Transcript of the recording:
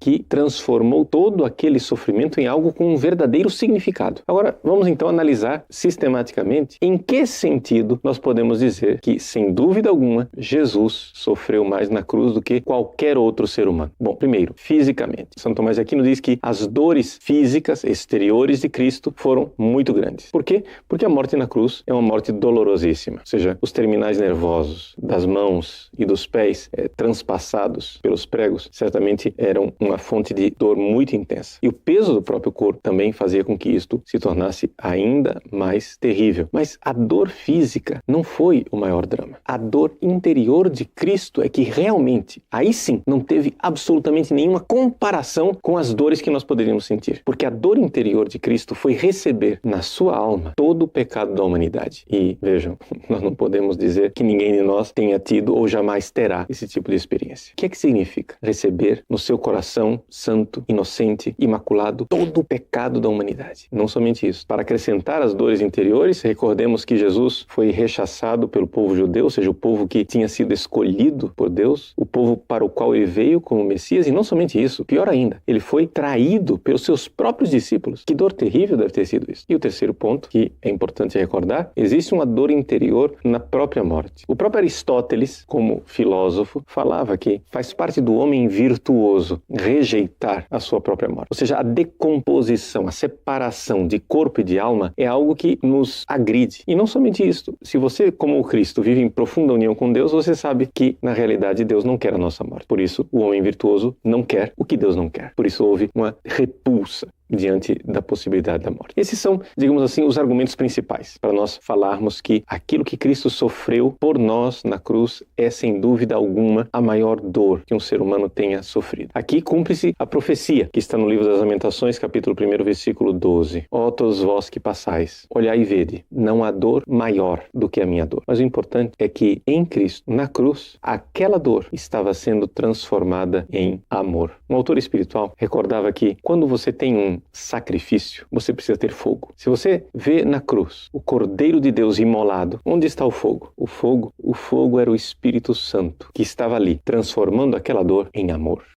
que transformou todo aquele sofrimento em algo com um verdadeiro significado. Agora, vamos então analisar sistematicamente em que sentido nós podemos dizer que, sem dúvida alguma, Jesus sofreu mais na cruz do que qualquer outro ser humano. Bom, primeiro, fisicamente. São Tomás de Aquino diz que as dores físicas exteriores de Cristo foram muito grandes. Por quê? Porque a morte na cruz é uma morte dolorosíssima. Ou seja, os terminais nervosos das mãos e dos pés transpassados pelos pregos certamente eram uma fonte de dor muito intensa. E o peso do próprio corpo também fazia com que isto se tornasse ainda mais terrível. Mas a dor física não foi o maior drama. A dor interior de Cristo é que realmente, aí sim, não teve absolutamente nenhuma comparação com as dores que nós poderíamos sentir. Porque a dor interior de Cristo foi receber na sua alma todo o pecado da humanidade. E vejam, nós não podemos dizer que ninguém de nós tenha tido ou jamais terá esse tipo de experiência. O que é que significa receber no seu coração santo, inocente, imaculado, todo o pecado da humanidade? Não somente isso. Para acrescentar as dores interiores, recordemos que Jesus foi rechaçado pelo povo judeu, ou seja, o povo que tinha sido escolhido por Deus, o povo para o qual ele veio como Messias, e não somente isso, pior ainda, ele foi traído pelos seus próprios discípulos. Que dor terrível deve ter sido isso. E o terceiro ponto, que é importante recordar, existe uma dor interior na própria morte. O próprio Aristóteles, como filósofo, falava que faz parte do homem virtuoso rejeitar a sua própria morte. Ou seja, a decomposição, a separação de corpo e de alma é algo que nos agride. E não somente isso. Se você, como o Cristo, vive em profunda união com Deus, você sabe que, na realidade, Deus não quer a nossa morte. Por isso, o homem virtuoso não quer o que Deus não quer. Por isso, houve uma repulsa diante da possibilidade da morte. Esses são, digamos assim, os argumentos principais para nós falarmos que aquilo que Cristo sofreu por nós na cruz é, sem dúvida alguma, a maior dor que um ser humano tenha sofrido. Aqui cumpre-se a profecia que está no livro das Lamentações, capítulo 1, versículo 12. Ó todos vós que passais, olhai e vede, não há dor maior do que a minha dor. Mas o importante é que em Cristo, na cruz, aquela dor estava sendo transformada em amor. Um autor espiritual recordava que quando você tem um sacrifício, você precisa ter fogo. Se você vê na cruz o Cordeiro de Deus imolado, onde está o fogo? O fogo era o Espírito Santo que estava ali, transformando aquela dor em amor.